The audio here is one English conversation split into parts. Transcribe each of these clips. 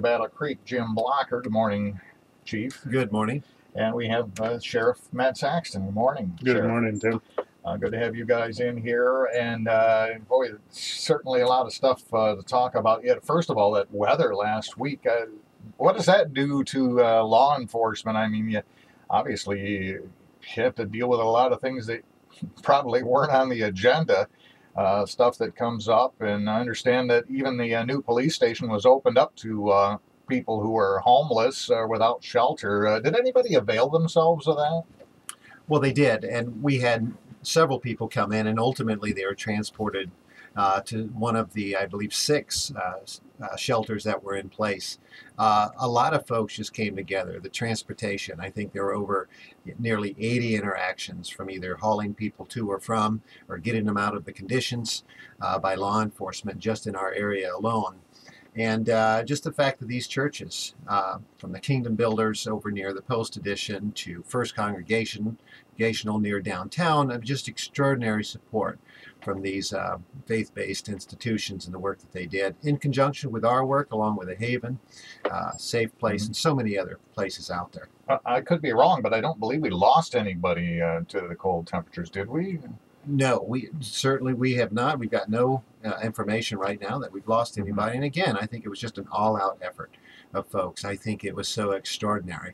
Battle Creek, Jim Blocker. Good morning, Chief. Good morning. And we have Sheriff Matt Saxton. Good morning, Good Sheriff. morning, Tim. Good to have you guys in here. And boy, certainly a lot of stuff to talk about. Yeah, first of all, that weather last week. What does that do to law enforcement? I mean, you obviously have to deal with a lot of things that probably weren't on the agenda. Stuff that comes up, and I understand that even the new police station was opened up to people who are homeless or without shelter. Did anybody avail themselves of that? Well, they did, and we had several people come in, and ultimately they were transported to one of the, I believe, 6 shelters that were in place. A lot of folks just came together. The transportation, I think there were over nearly 80 interactions from either hauling people to or from, or getting them out of the conditions by law enforcement just in our area alone. And just the fact that these churches, from the Kingdom Builders over near the Post Edition to First Congregational near downtown, just extraordinary support from these faith-based institutions and the work that they did in conjunction with our work, along with a Haven, Safe Place, and so many other places out there. I could be wrong, but I don't believe we lost anybody to the cold temperatures, did we? No, we have not. We've got no information right now that we've lost anybody. And again, I think it was just an all-out effort of folks. I think it was so extraordinary.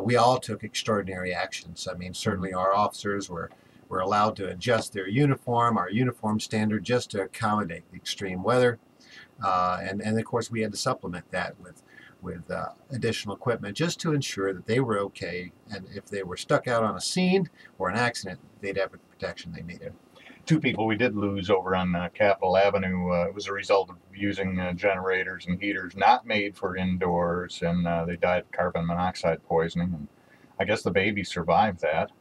We all took extraordinary actions. I mean, certainly our officers were allowed to adjust their uniform, our uniform standard, just to accommodate the extreme weather. And of course, we had to supplement that with additional equipment just to ensure that they were okay. And if they were stuck out on a scene or an accident, they'd have the protection they needed. 2 people we did lose over on Capitol Avenue. It was a result of using generators and heaters not made for indoors, and they died of carbon monoxide poisoning. And I guess the baby survived that,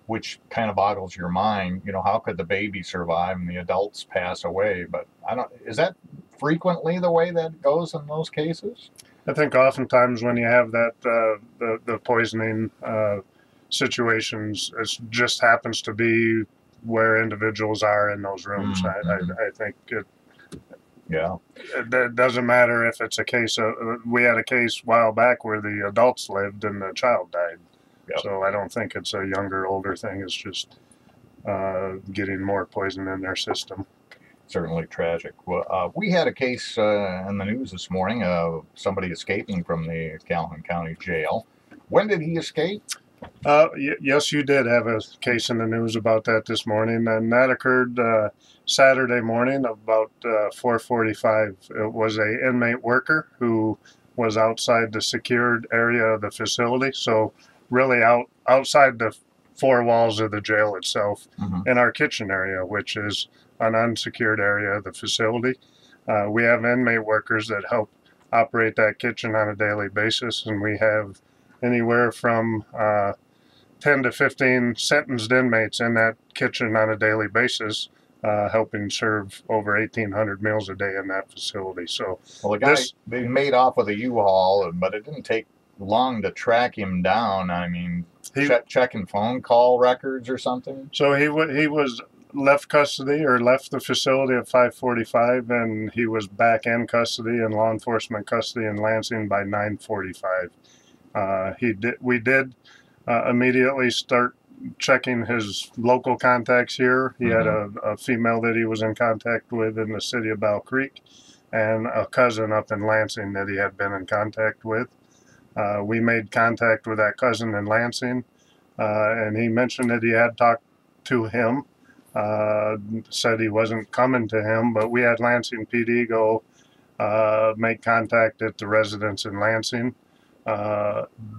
which kind of boggles your mind. You know, how could the baby survive and the adults pass away? But is that frequently the way that goes in those cases? I think oftentimes when you have that the poisoning situations, it just happens to be where individuals are in those rooms. I think it doesn't matter if it's a case of, we had a case a while back where the adults lived and the child died. Yep. So I don't think it's a younger, older thing. It's just getting more poison in their system. Certainly tragic. Well, we had a case in the news this morning of somebody escaping from the Calhoun County Jail. When did he escape? Yes, you did have a case in the news about that this morning, and that occurred Saturday morning about 4:45. It was a inmate worker who was outside the secured area of the facility, so really outside the 4 walls of the jail itself, in our kitchen area, which is an unsecured area of the facility. We have inmate workers that help operate that kitchen on a daily basis, and we have anywhere from 10 to 15 sentenced inmates in that kitchen on a daily basis, helping serve over 1,800 meals a day in that facility. So, well, the guy, they made off with a U-Haul, but it didn't take long to track him down. I mean, checking phone call records or something. So he was left custody, or left the facility at 5:45, and he was back in custody, in law enforcement custody in Lansing by 9:45. We did immediately start checking his local contacts here. He had a female that he was in contact with in the city of Battle Creek, and a cousin up in Lansing that he had been in contact with. We made contact with that cousin in Lansing, and he mentioned that he had talked to him, said he wasn't coming to him, but we had Lansing PD go make contact at the residence in Lansing.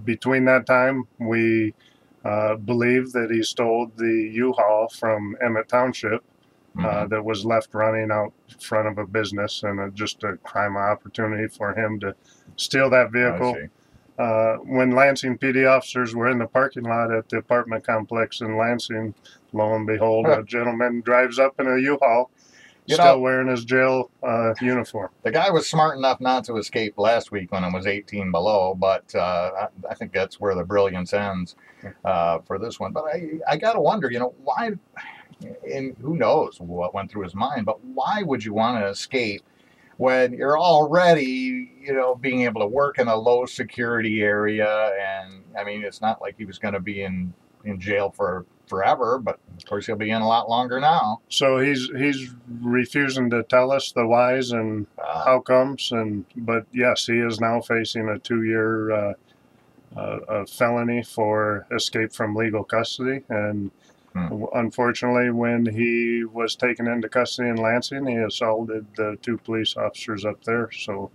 Between that time, we believe that he stole the U-Haul from Emmett Township that was left running out front of a business, and just a crime opportunity for him to steal that vehicle. When Lansing PD officers were in the parking lot at the apartment complex in Lansing, lo and behold, a gentleman drives up in a U-Haul, still wearing his jail uniform. The guy was smart enough not to escape last week when it was 18 below, but I think that's where the brilliance ends for this one. But I got to wonder, why, and who knows what went through his mind, but why would you want to escape when you're already, being able to work in a low security area. And I mean, it's not like he was going to be in jail for forever, but of course he'll be in a lot longer now. So he's refusing to tell us the whys and outcomes, but yes, he is now facing a 2-year felony for escape from legal custody. And unfortunately, when he was taken into custody in Lansing, he assaulted the 2 police officers up there. So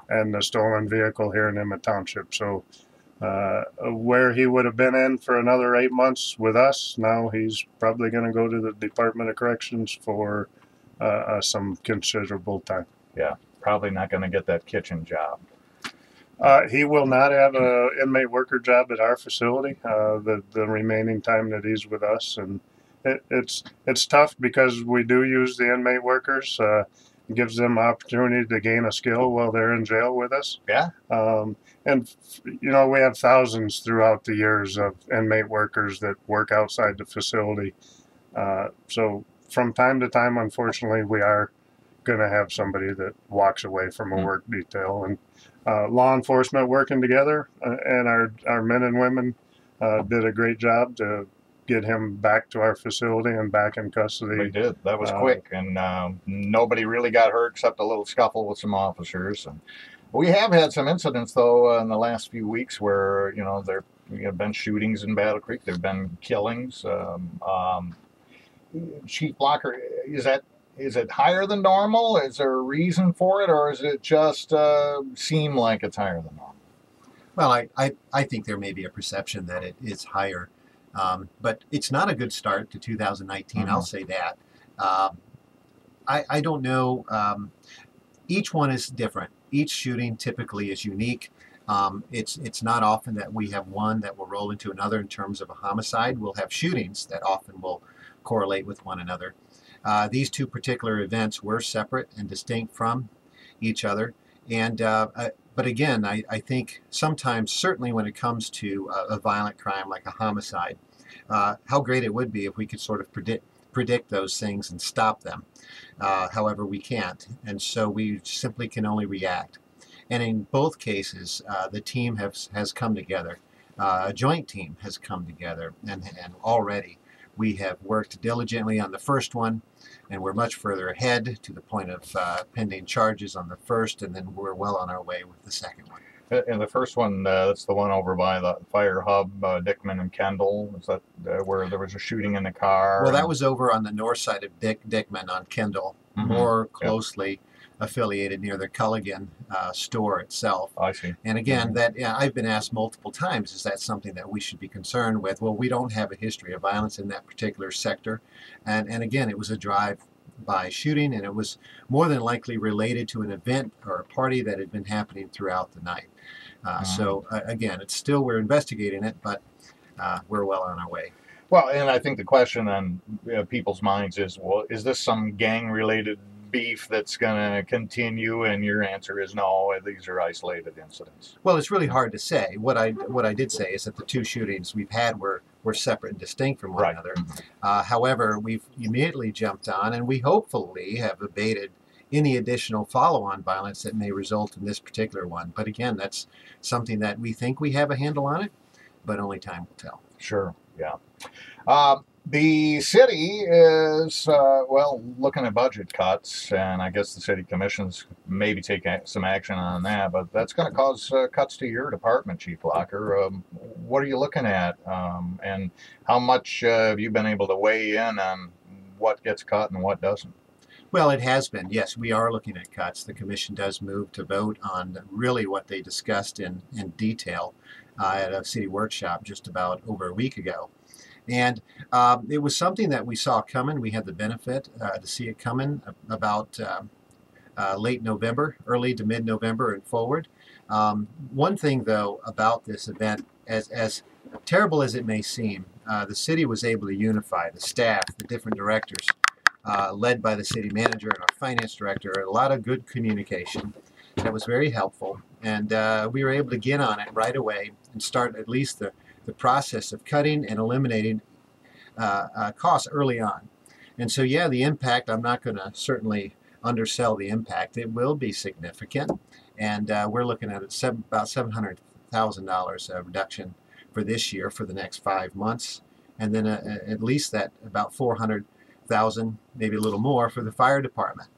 and the stolen vehicle here in Emmett Township. So where he would have been in for another 8 months with us, now he's probably going to go to the Department of Corrections for some considerable time. Yeah, probably not going to get that kitchen job. He will not have an inmate worker job at our facility the remaining time that he's with us, and it's tough because we do use the inmate workers. It gives them opportunity to gain a skill while they're in jail with us. Yeah. And we have thousands throughout the years of inmate workers that work outside the facility. So from time to time, unfortunately, we are going to have somebody that walks away from a work detail. And law enforcement working together, and our men and women did a great job to get him back to our facility and back in custody. They did. That was quick, and nobody really got hurt except a little scuffle with some officers. And we have had some incidents, though, in the last few weeks where, there have been shootings in Battle Creek. There have been killings. Chief Blocker, is it higher than normal? Is there a reason for it, or is it just seem like it's higher than normal? Well, I think there may be a perception that it is higher, but it's not a good start to 2019. I'll say that. I don't know. Each one is different. Each shooting typically is unique. It's not often that we have one that will roll into another in terms of a homicide. We'll have shootings that often will correlate with one another. These 2 particular events were separate and distinct from each other. And but again, I think sometimes, certainly when it comes to a violent crime like a homicide, how great it would be if we could sort of predict those things and stop them. However, we can't. And so we simply can only react. And in both cases, the team has come together. A joint team has come together, and already we have worked diligently on the first one, and we're much further ahead to the point of pending charges on the first, and then we're well on our way with the second one. And the first one, that's the one over by the fire hub, Dickman and Kendall. Is that where there was a shooting in the car? Well, that was over on the north side of Dickman on Kendall, more closely affiliated near the Culligan store itself. I see. And again, I've been asked multiple times, is that something that we should be concerned with? Well, we don't have a history of violence in that particular sector. And again, it was a drive-by shooting, and it was more than likely related to an event or a party that had been happening throughout the night. So again, it's still, we're investigating it, but we're well on our way. Well, and I think the question on people's minds is, well, is this some gang-related beef that's going to continue? And your answer is no, these are isolated incidents. Well, it's really hard to say. What I did say is that the 2 shootings we've had were separate and distinct from one another. However, we've immediately jumped on, and we hopefully have abated any additional follow-on violence that may result in this particular one. But again, that's something that we think we have a handle on it, but only time will tell. Sure, yeah. The city is, looking at budget cuts, and I guess the city commission's maybe take some action on that, but that's going to cause cuts to your department, Chief Blocker. What are you looking at, and how much have you been able to weigh in on what gets cut and what doesn't? Well, it has been. Yes, we are looking at cuts. The commission does move to vote on really what they discussed in detail at a city workshop just about over a week ago. And it was something that we saw coming. We had the benefit to see it coming about late November, early to mid-November and forward. One thing, though, about this event, as terrible as it may seem, the city was able to unify the staff, the different directors, led by the city manager and our finance director. A lot of good communication that was very helpful. And we were able to get on it right away and start at least the process of cutting and eliminating costs early on. And so, yeah, the impact, I'm not going to certainly undersell the impact. It will be significant, and we're looking at about $700,000 reduction for this year for the next 5 months, and then at least that about 400,000, maybe a little more, for the fire department.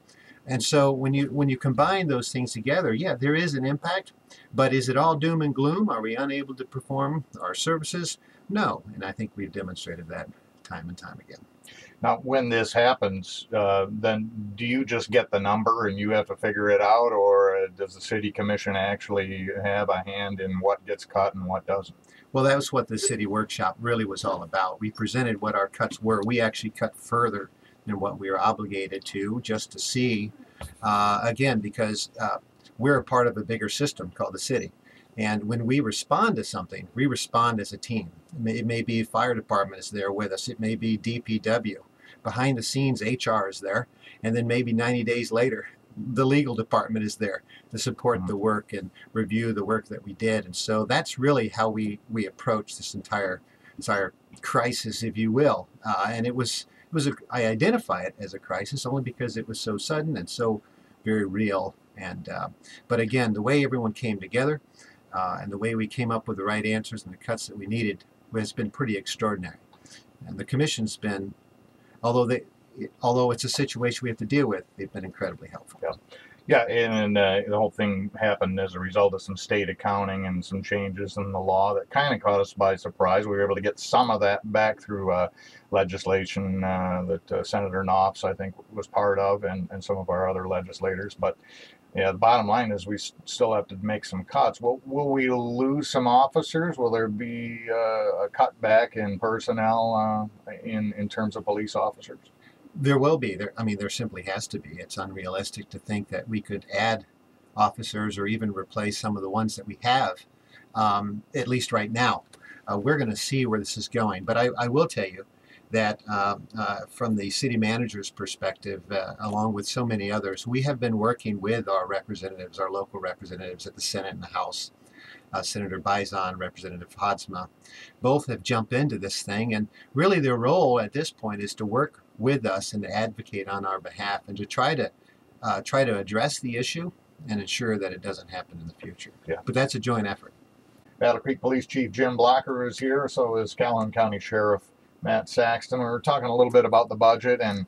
And so when you combine those things together, yeah, there is an impact, but is it all doom and gloom? Are we unable to perform our services? No, and I think we've demonstrated that time and time again. Now, when this happens, then do you just get the number and you have to figure it out, or does the city commission actually have a hand in what gets cut and what doesn't? Well, that was what the city workshop really was all about. We presented what our cuts were. We actually cut further than what we were obligated to, just to see, again, because we're a part of a bigger system called the city. And when we respond to something, we respond as a team. It may be fire department is there with us. It may be DPW. Behind the scenes, HR is there. And then maybe 90 days later, the legal department is there to support the work and review the work that we did. And so that's really how we approach this entire crisis, if you will. And I identify it as a crisis only because it was so sudden and so very real. And but again, the way everyone came together and the way we came up with the right answers and the cuts that we needed has been pretty extraordinary. And the commission's been, although it's a situation we have to deal with, they've been incredibly helpful. Yeah, and the whole thing happened as a result of some state accounting and some changes in the law that kind of caught us by surprise. We were able to get some of that back through legislation that Senator Knopf, I think, was part of, and some of our other legislators. But yeah, the bottom line is we still have to make some cuts. Will we lose some officers? Will there be a cutback in personnel in terms of police officers? There will be. There simply has to be. It's unrealistic to think that we could add officers or even replace some of the ones that we have, at least right now. We're going to see where this is going. But I will tell you that from the city manager's perspective, along with so many others, we have been working with our representatives, our local representatives at the Senate and the House. Senator Bison, Representative Hodsma, both have jumped into this thing, and really their role at this point is to work with us and to advocate on our behalf and to try to address the issue and ensure that it doesn't happen in the future. Yeah. But that's a joint effort. Battle Creek Police Chief Jim Blocker is here, so is Calhoun County Sheriff Matt Saxton. We're talking a little bit about the budget and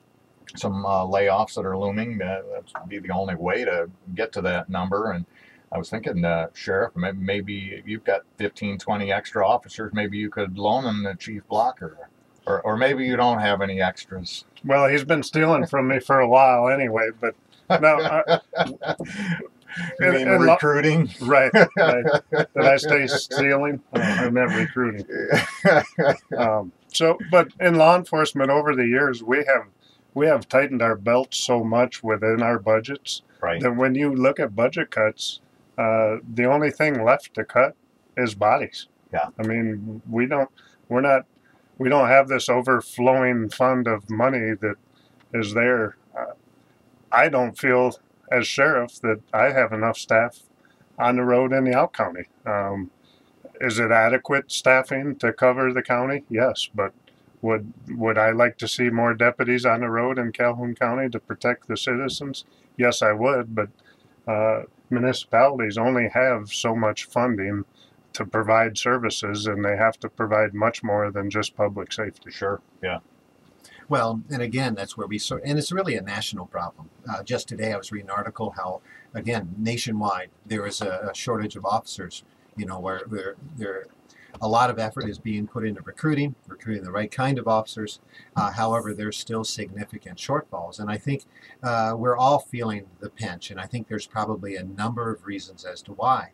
some layoffs that are looming. That would be the only way to get to that number. And I was thinking, Sheriff, maybe you've got 15, 20 extra officers. Maybe you could loan them to Chief Blocker. Or maybe you don't have any extras. Well, he's been stealing from me for a while anyway, but no. You mean recruiting? Right. Did I stay stealing? Oh, I meant recruiting. But in law enforcement over the years, we have tightened our belts so much within our budgets that when you look at budget cuts, the only thing left to cut is bodies. Yeah. I mean, we don't have this overflowing fund of money that is there. I don't feel as sheriff that I have enough staff on the road in the out county. Is it adequate staffing to cover the county? Yes, but would I like to see more deputies on the road in Calhoun County to protect the citizens? Yes, I would, but municipalities only have so much funding to provide services, and they have to provide much more than just public safety. Sure, yeah. Well, and again, that's where and it's really a national problem. Just today I was reading an article how, again, nationwide, there is a shortage of officers, where a lot of effort is being put into recruiting the right kind of officers. However, there's still significant shortfalls. And I think we're all feeling the pinch, and I think there's probably a number of reasons as to why.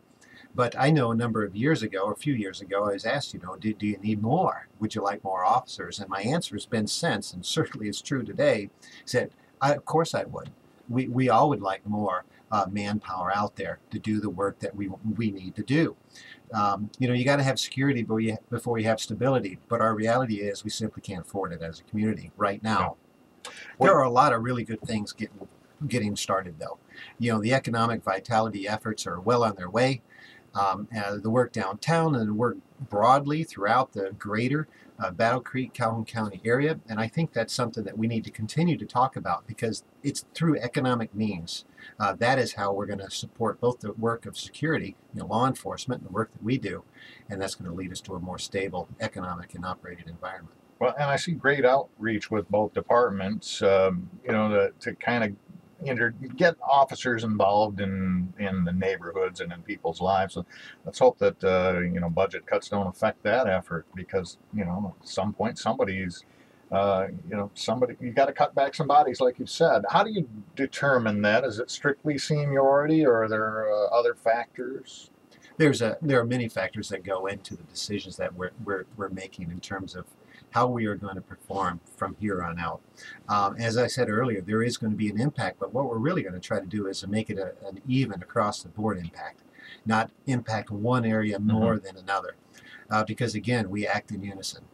But I know a few years ago, I was asked, do you need more? Would you like more officers? And my answer has been since, and certainly it's true today, said, of course I would. We all would like more manpower out there to do the work that we need to do. You got to have security before you have stability. But our reality is we simply can't afford it as a community right now. There are a lot of really good things getting started, though. The economic vitality efforts are well on their way. The work downtown and the work broadly throughout the greater Battle Creek, Calhoun County area. And I think that's something that we need to continue to talk about, because it's through economic means. That is how we're going to support both the work of security, law enforcement, and the work that we do. And that's going to lead us to a more stable economic and operating environment. Well, and I see great outreach with both departments, to kind of get officers involved in the neighborhoods and in people's lives. So let's hope that budget cuts don't affect that effort, because at some point somebody's you got to cut back some bodies, like you said. How do you determine that? Is it strictly seniority, or are there other factors? There are many factors that go into the decisions that we're making in terms of how we are going to perform from here on out. As I said earlier, there is going to be an impact, but what we're really going to try to do is to make it an even across the board impact, not impact one area more than another, because again, we act in unison.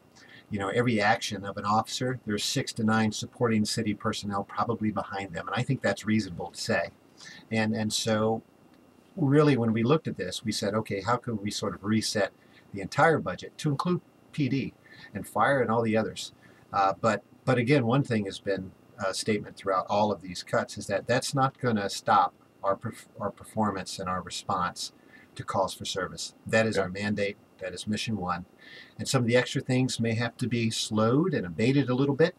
Every action of an officer, there's 6 to 9 supporting city personnel probably behind them, and I think that's reasonable to say. And so really, when we looked at this, we said, okay, how can we sort of reset the entire budget to include PD and fire and all the others? But again, one thing has been a statement throughout all of these cuts, is that that's not going to stop our performance and our response to calls for service. That is our mandate. That is mission one. And some of the extra things may have to be slowed and abated a little bit,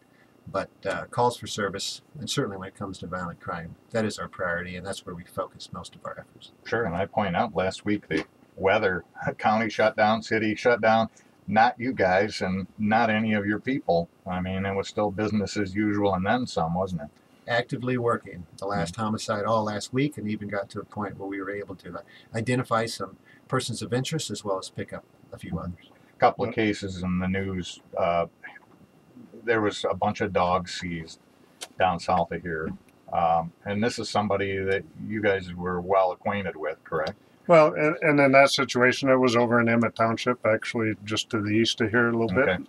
but calls for service, and certainly when it comes to violent crime, that is our priority, and that's where we focus most of our efforts. Sure, and I point out last week the weather, county shut down, city shut down, not you guys and not any of your people. I mean, it was still business as usual and then some, wasn't it? Actively working. The last homicide all last week, and even got to a point where we were able to identify some persons of interest as well as pick up a few others. A couple of cases in the news. There was a bunch of dogs seized down south of here. And this is somebody that you guys were well acquainted with, correct? Well, and in that situation, it was over in Emmett Township, actually just to the east of here a little bit.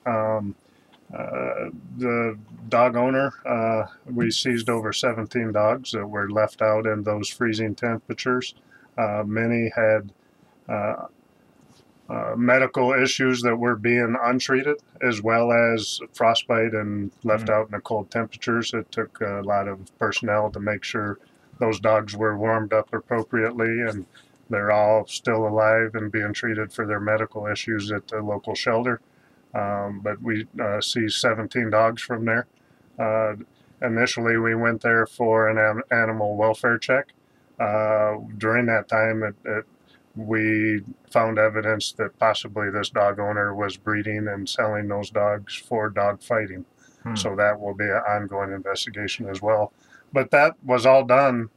The dog owner, we seized over 17 dogs that were left out in those freezing temperatures. Many had medical issues that were being untreated, as well as frostbite and left out in the cold temperatures. It took a lot of personnel to make sure those dogs were warmed up appropriately, and they're all still alive and being treated for their medical issues at the local shelter. But we seized 17 dogs from there. Initially, we went there for an animal welfare check. During that time, we found evidence that possibly this dog owner was breeding and selling those dogs for dog fighting. So that will be an ongoing investigation as well. But that was all done.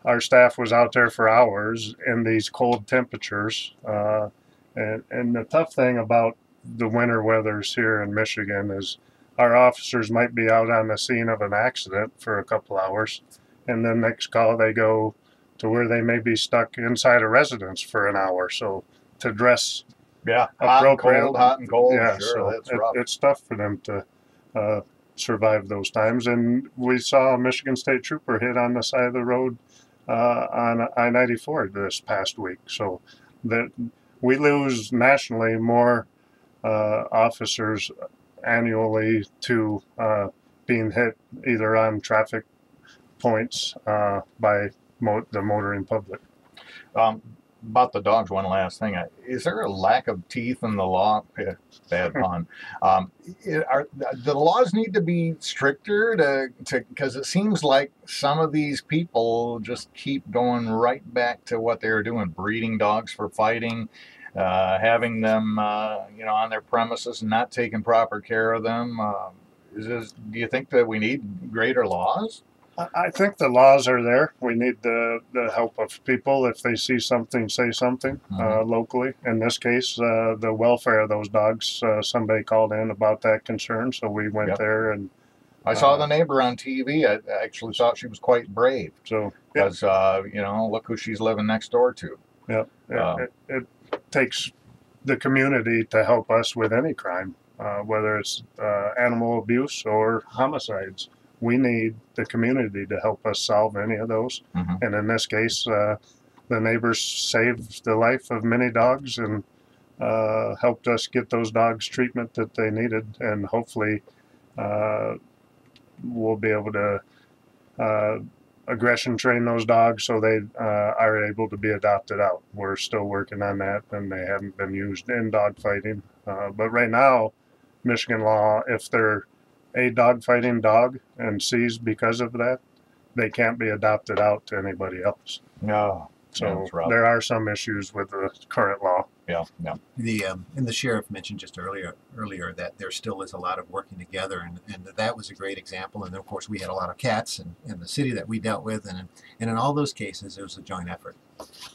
Our staff was out there for hours in these cold temperatures. And the tough thing about the winter weathers here in Michigan is our officers might be out on the scene of an accident for a couple hours, and then next call they go to where they may be stuck inside a residence for an hour. So to dress appropriate, hot and cold, yeah, sure, so that's rough. it's tough for them to survive those times. And we saw a Michigan State Trooper hit on the side of the road on I-94 this past week. So that we lose nationally more officers annually to being hit either on traffic points by the motoring public. About the dogs, one last thing. Is there a lack of teeth in the law? Bad pun. The laws need to be stricter because it seems like some of these people just keep going right back to what they were doing, breeding dogs for fighting, having them on their premises and not taking proper care of them. Do you think that we need greater laws? I think the laws are there. We need the help of people. If they see something, say something locally. In this case, the welfare of those dogs, somebody called in about that concern, so we went there. And I saw the neighbor on TV. I actually thought she was quite brave. So, because, look who she's living next door to. Yeah, it takes the community to help us with any crime, whether it's animal abuse or homicides. We need the community to help us solve any of those. And in this case, the neighbors saved the life of many dogs, and helped us get those dogs treatment that they needed, and hopefully we'll be able to aggression train those dogs so they are able to be adopted out. We're still working on that, and they haven't been used in dog fighting. But right now, Michigan law, if they're a dog fighting dog and seized because of that, they can't be adopted out to anybody else. No. So there are some issues with the current law. Yeah, yeah. And the sheriff mentioned just earlier that there still is a lot of working together, and that was a great example. And then, of course, we had a lot of cats in the city that we dealt with, and in all those cases, it was a joint effort,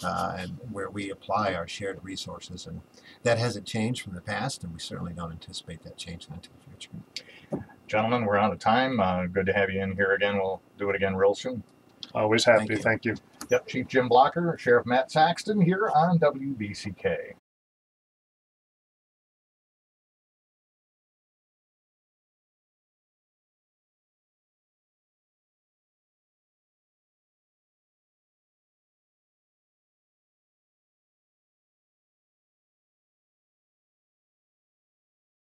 and where we apply our shared resources, and that hasn't changed from the past, and we certainly don't anticipate that changing into the future. Gentlemen, we're out of time. Good to have you in here again. We'll do it again real soon. Always happy. Thank you. Yep, Chief Jim Blocker, Sheriff Matt Saxton here on WBCK.